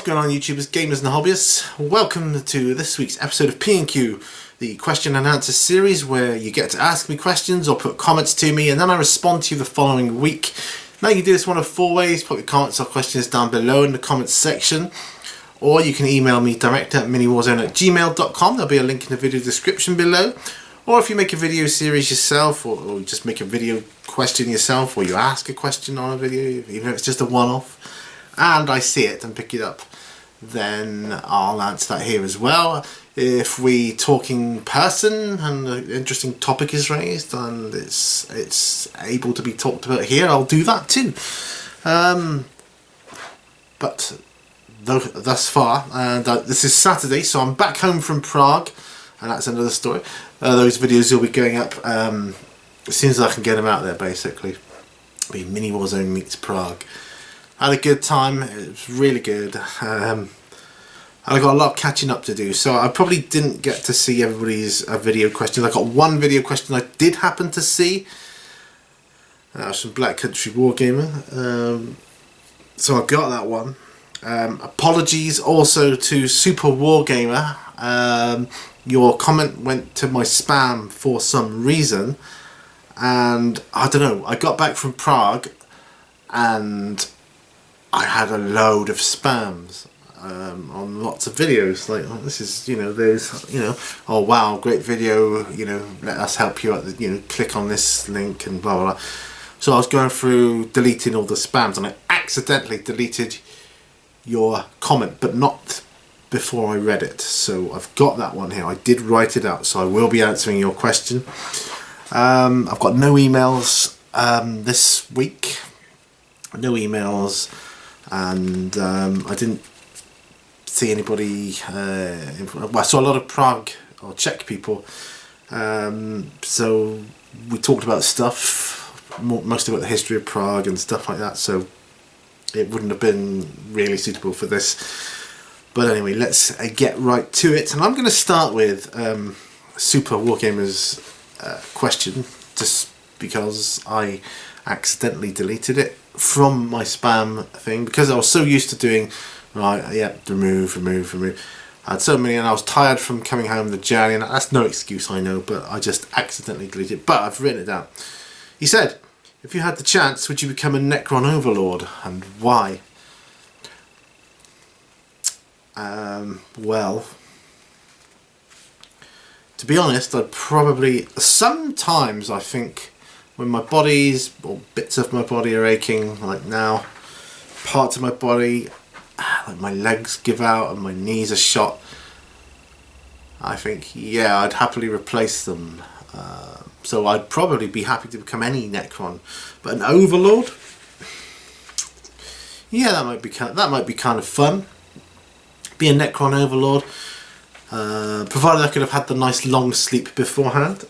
going on, YouTubers, gamers and hobbyists? Welcome to this week's episode of P&Q, the question and answer series where you get to ask me questions or put comments to me and then I respond to you the following week. Now you can do this one of four ways. Put your comments or questions down below in the comments section, or you can email me direct at miniwarzone@gmail.com. There'll be a link in the video description below. Or if you make a video series yourself, or just make a video question yourself, or you ask a question on a video, even if it's just a one-off, and I see it and pick it up, then I'll answer that here as well. If we talk in person and an interesting topic is raised and it's able to be talked about here, I'll do that too. But thus far, and this is Saturday, so I'm back home from Prague, and that's another story. Those videos will be going up as soon as I can get them out there, basically. It'll be Mini Warzone meets Prague. Had a good time. It was really good. I got a lot of catching up to do, so I probably didn't get to see everybody's video questions. I got one video question I did happen to see. That was from Black Country Wargamer. So I got that one. Apologies also to Super Wargamer. Your comment went to my spam for some reason, and I don't know. I got back from Prague and I had a load of spams on lots of videos. Like, oh, this is, there's, oh wow, great video, let us help you out, click on this link and blah blah blah. So I was going through deleting all the spams and I accidentally deleted your comment, but not before I read it. So I've got that one here. I did write it out, so I will be answering your question. I've got no emails this week. No emails. And I didn't see anybody, well, I saw a lot of Prague or Czech people, so we talked about stuff, mostly about the history of Prague and stuff like that, so it wouldn't have been really suitable for this. But anyway, let's get right to it, and I'm going to start with Super Wargamer's question, just because I accidentally deleted it from my spam thing, because I was so used to doing remove. I had so many and I was tired from coming home the journey, and that's no excuse, I know, but I just accidentally deleted it. But I've written it down. He said, if you had the chance, would you become a Necron overlord, and why? Well, to be honest, I'd probably, sometimes I think when my body's, or bits of my body are aching, like now, parts of my body, like my legs give out and my knees are shot, I think, yeah, I'd happily replace them. So I'd probably be happy to become any Necron. But an Overlord? Yeah, that might be kind of fun. Be a Necron Overlord. Provided I could have had the nice long sleep beforehand.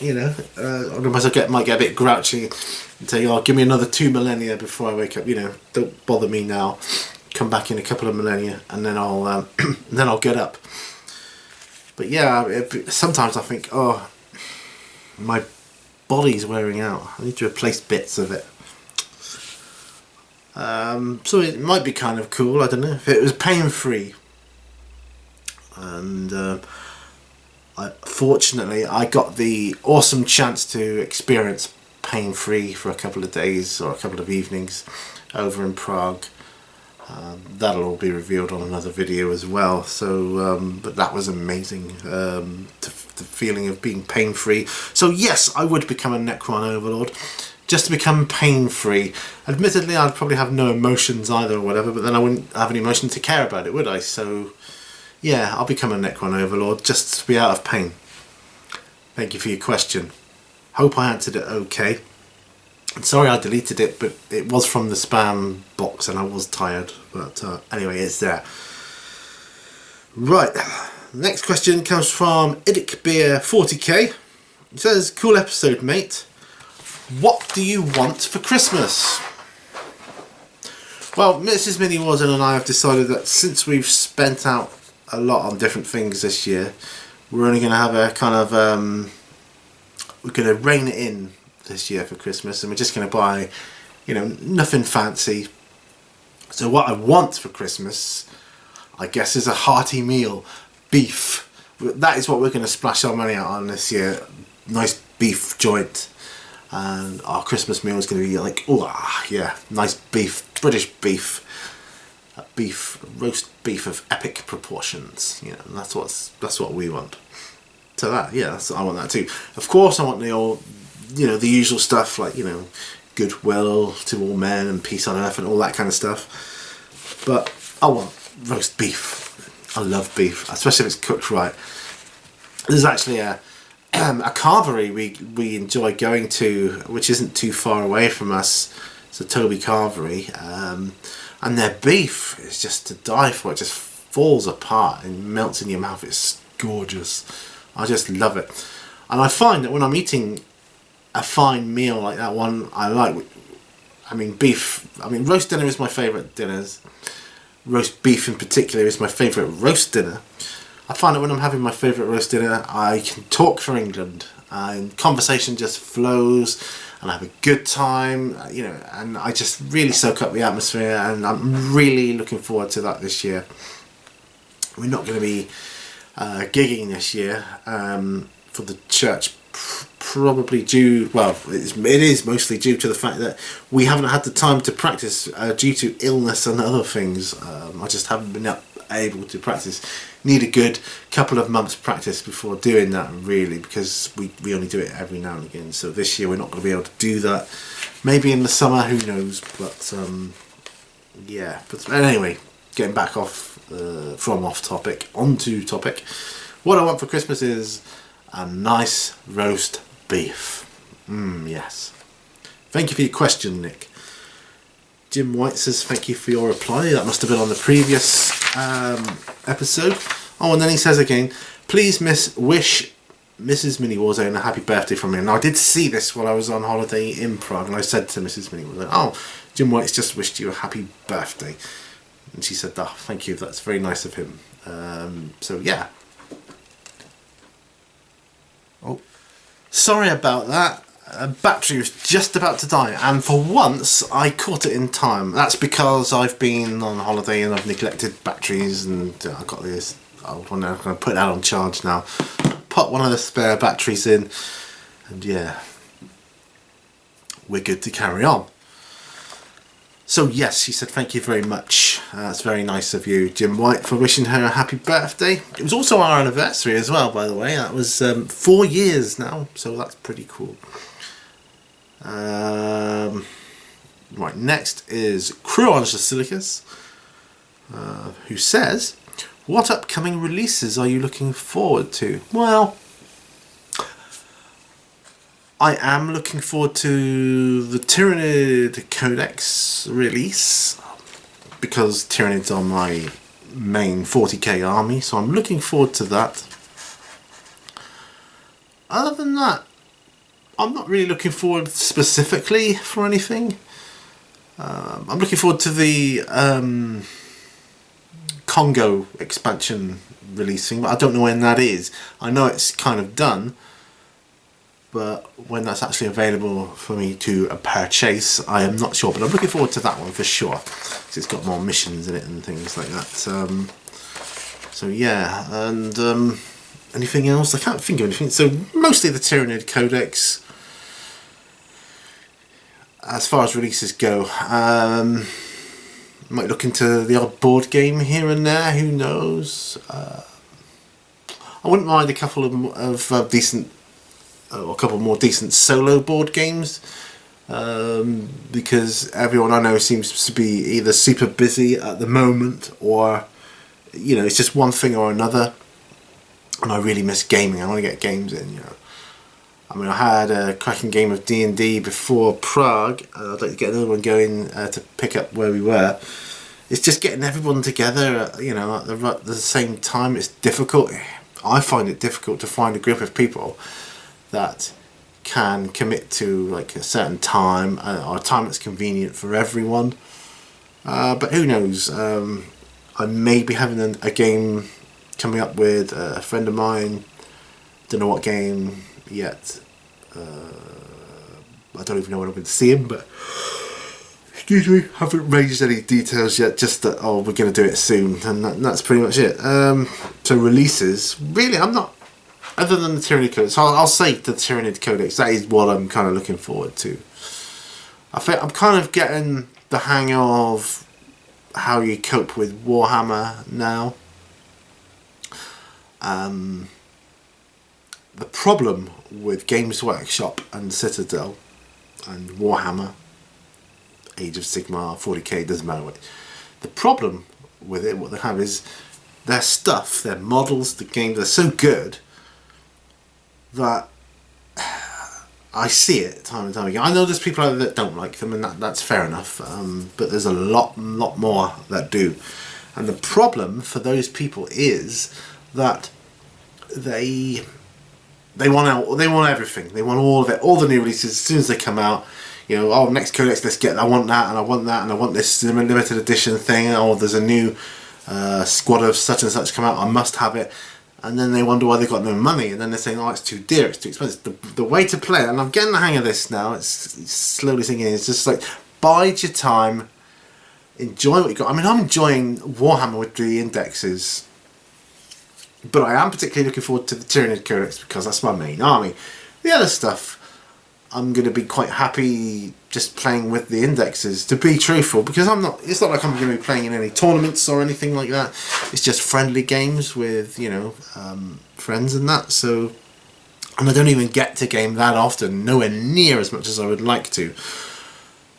Otherwise I might get a bit grouchy and say, oh, give me another 2 millennia before I wake up. Don't bother me now. Come back in a couple of millennia and then I'll then I'll get up. But yeah, sometimes I think, oh, my body's wearing out. I need to replace bits of it. So it might be kind of cool. I don't know if it was pain-free. And fortunately, I got the awesome chance to experience pain-free for a couple of days or a couple of evenings over in Prague. That'll all be revealed on another video as well. So, but that was amazing, the feeling of being pain-free. So yes, I would become a Necron Overlord, just to become pain-free. Admittedly, I'd probably have no emotions either or whatever, but then I wouldn't have any emotion to care about it, would I? So yeah, I'll become a Necron Overlord just to be out of pain. Thank you for your question. Hope I answered it okay. I'm sorry I deleted it, but it was from the spam box and I was tired. But anyway, it's there. Right, next question comes from IdicBeer40k. It says, cool episode, mate. What do you want for Christmas? Well, Mrs. Mini Warzone and I have decided that since we've spent out a lot on different things this year, we're only going to have a kind of we're going to rein it in this year for Christmas, and we're just going to buy, nothing fancy. So what I want for Christmas I guess, is a hearty meal. Beef. That is what we're going to splash our money out on this year. Nice beef joint. And our Christmas meal is going to be like, oh yeah, nice beef, British beef. Roast beef of epic proportions. You know, and that's what we want. So that, yeah, I want that too. Of course, I want the old, you know, the usual stuff like, you know, goodwill to all men and peace on earth and all that kind of stuff. But I want roast beef. I love beef, especially if it's cooked right. There's actually a carvery we enjoy going to, which isn't too far away from us. It's a Toby carvery, and their beef is just to die for. It just falls apart and melts in your mouth. It's gorgeous. I just love it. And I find that when I'm eating a fine meal like that one, roast dinner is my favourite dinners. Roast beef in particular is my favourite roast dinner. I find that when I'm having my favourite roast dinner, I can talk for England, and conversation just flows, and I have a good time, you know, and I just really soak up the atmosphere, and I'm really looking forward to that this year. We're not going to be gigging this year for the church, probably due, well, it is mostly due to the fact that we haven't had the time to practice due to illness and other things. I just haven't been able to practice. Need a good couple of months practice before doing that, really, because we only do it every now and again. So this year we're not going to be able to do that. Maybe in the summer, who knows, but yeah. But anyway, getting back from off topic onto topic, what I want for Christmas is a nice roast beef. Yes. Thank you for your question, Nick. Jim White says thank you for your reply. That must have been on the previous episode. Oh, and then he says again, please wish Mrs. Mini Warzone a happy birthday from me. And I did see this while I was on holiday in Prague, and I said to Mrs. Mini Warzone, oh, Jim White's just wished you a happy birthday. And she said, oh, thank you, that's very nice of him. So yeah. Oh, sorry about that. Battery was just about to die, and for once I caught it in time. That's because I've been on holiday and I've neglected batteries, and I've got this old one now. I'm going to put that on charge now. Put one of the spare batteries in, and yeah, we're good to carry on. So yes, she said thank you very much. That's very nice of you, Jim White, for wishing her a happy birthday. It was also our anniversary as well, by the way. That was 4 years now, so that's pretty cool. Right, next is Cruange Basilicus, who says, what upcoming releases are you looking forward to? Well, I am looking forward to the Tyrannid Codex release, because Tyranids are my main 40k army, so I'm looking forward to that. Other than that, I'm not really looking forward specifically for anything. I'm looking forward to the Congo expansion releasing, but I don't know when that is. I know it's kind of done, but when that's actually available for me to purchase, I am not sure. But I'm looking forward to that one for sure, because it's got more missions in it and things like that. So yeah, and anything else? I can't think of anything. So mostly the Tyrannid Codex. As far as releases go, might look into the odd board game here and there. Who knows? I wouldn't mind a couple of decent, or a couple more decent solo board games, because everyone I know seems to be either super busy at the moment, or you know, it's just one thing or another. And I really miss gaming. I want to get games in, you know. I mean, I had a cracking game of D&D before Prague, and I'd like to get another one going to pick up where we were. It's just getting everyone together, you know, at the same time. It's difficult. I find it difficult to find a group of people that can commit to like a certain time, or a time that's convenient for everyone. But who knows? I may be having a game coming up with a friend of mine. Don't know what game yet. I don't even know when I'm going to see him, but excuse me, haven't raised any details yet, just that, oh, we're going to do it soon, and that's pretty much it. So releases, really, I'm not, other than the Tyranid Codex, I'll say the Tyranid Codex, that is what I'm kind of looking forward to. I think I'm kind of getting the hang of how you cope with Warhammer now. The problem with Games Workshop and Citadel and Warhammer, Age of Sigmar, 40k, doesn't matter what. The problem with it, what they have is their stuff, their models, the game, they're so good that I see it time and time again. I know there's people out there that don't like them, and that's fair enough, but there's a lot more that do. And the problem for those people is that they want everything. They want all of it, all the new releases as soon as they come out. You know, oh, next codex, let's get. I want that, and I want that, and I want this limited edition thing. Oh, there's a new squad of such and such come out. I must have it. And then they wonder why they've got no money. And then they're saying, oh, it's too dear, it's too expensive. The way to play it, and I'm getting the hang of this now. It's slowly sinking in. It's just like bide your time, enjoy what you got. I mean, I'm enjoying Warhammer with the indexes. But I am particularly looking forward to the Tyranid Codex because that's my main army. The other stuff, I'm going to be quite happy just playing with the indexes, to be truthful, because it's not like I'm going to be playing in any tournaments or anything like that. It's just friendly games with, you know, friends and that. So, and I don't even get to game that often, nowhere near as much as I would like to.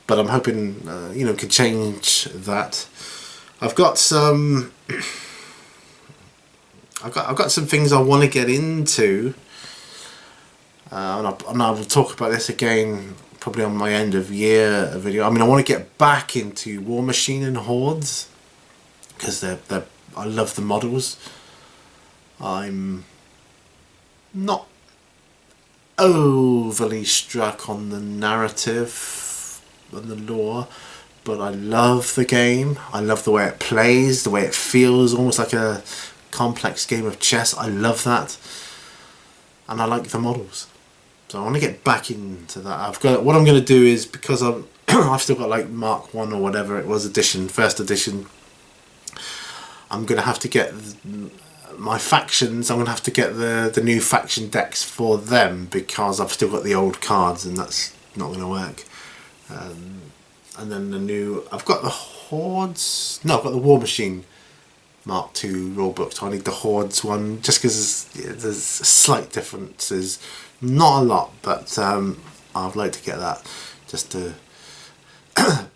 But I'm hoping, you know, can change that. I've got some... I've got some things I want to get into, and I will talk about this again probably on my end of year video. I mean, I want to get back into War Machine and Hordes because I love the models. I'm not overly struck on the narrative and the lore, but I love the game. I love the way it plays, the way it feels, almost like a complex game of chess. I love that, and I like the models, so I want to get back into that. What I'm going to do is, because I've still got like Mark 1 or whatever it was first edition, I'm going to have to get my factions. I'm going to have to get the new faction decks for them, because I've still got the old cards and that's not going to work. And then I've got the Hordes, no, I've got the War Machine Mark II rulebook, so I need the Hordes one, just because there's slight differences, not a lot, but I'd like to get that just to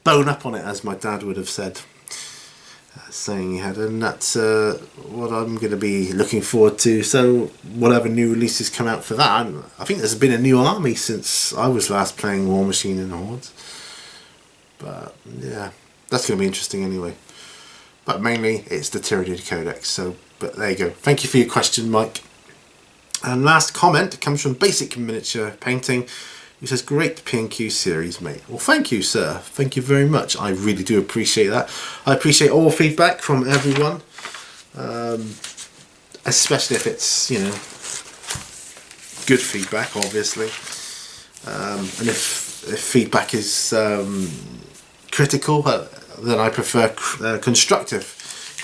bone up on it, as my dad would have said, saying he had, and that's what I'm going to be looking forward to. So whatever new releases come out for that, I think there's been a new army since I was last playing War Machine and Hordes, but yeah, that's going to be interesting anyway. But mainly it's the Tyranid Codex. So, but there you go. Thank you for your question, Mike. And last comment comes from Basic Miniature Painting, who says, great P&Q series, mate. Well, thank you, sir. Thank you very much. I really do appreciate that. I appreciate all feedback from everyone, especially if it's, you know, good feedback, obviously. And if feedback is critical, then I prefer constructive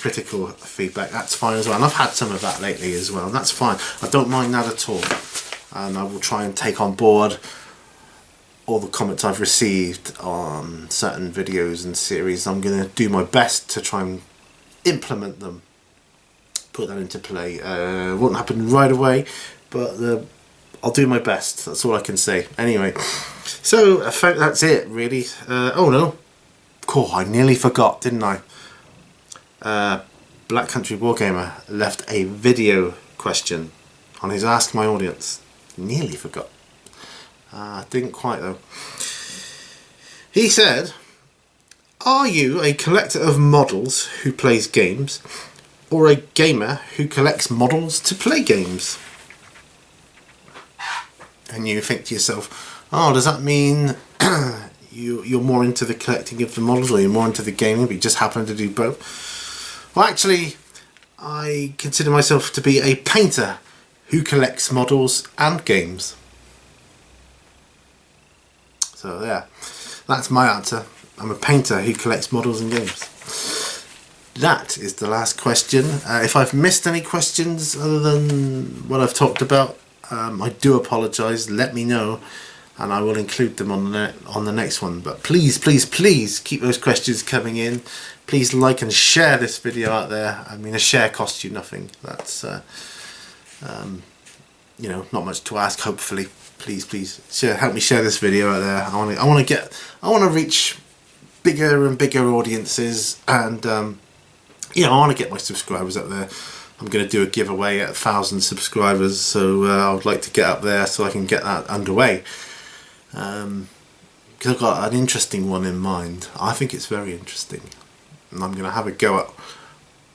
critical feedback. That's fine as well, and I've had some of that lately as well, and that's fine. I don't mind that at all, and I will try and take on board all the comments I've received on certain videos and series. I'm going to do my best to try and implement them, put that into play. It won't happen right away, but I'll do my best. That's all I can say. Anyway, so I think that's it really. Oh no, cool, I nearly forgot, didn't I? Black Country Wargamer left a video question on his Ask My Audience. Nearly forgot. Didn't quite though. He said, are you a collector of models who plays games, or a gamer who collects models to play games? And you think to yourself, oh, does that mean you're more into the collecting of the models, or you're more into the gaming, but you just happen to do both? Well, actually, I consider myself to be a painter who collects models and games. So yeah, that's my answer. I'm a painter who collects models and games. That is the last question. If I've missed any questions other than what I've talked about, I do apologise. Let me know, and I will include them on the next one. But please, please, please keep those questions coming in. Please like and share this video out there. I mean, a share costs you nothing. That's you know, not much to ask. Hopefully, please, please help me share this video out there. I want to reach bigger and bigger audiences, and you know, I want to get my subscribers up there. I'm going to do a giveaway at 1,000 subscribers, so I would like to get up there so I can get that underway. Because I've got an interesting one in mind. I think it's very interesting, and I'm going to have a go at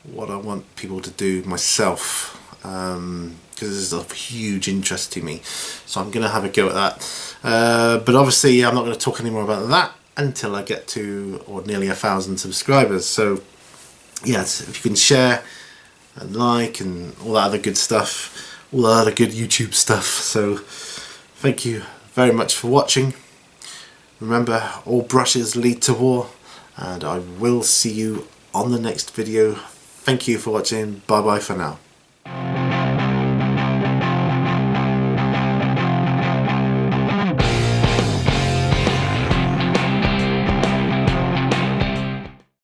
what I want people to do myself, because this is of huge interest to me. So I'm going to have a go at that. But obviously, I'm not going to talk any more about that until I get to nearly 1,000 subscribers. So yes, if you can share and like and all that other good stuff, all that other good YouTube stuff. So thank you very much for watching. Remember, all brushes lead to war, and I will see you on the next video. Thank you for watching. Bye bye for now.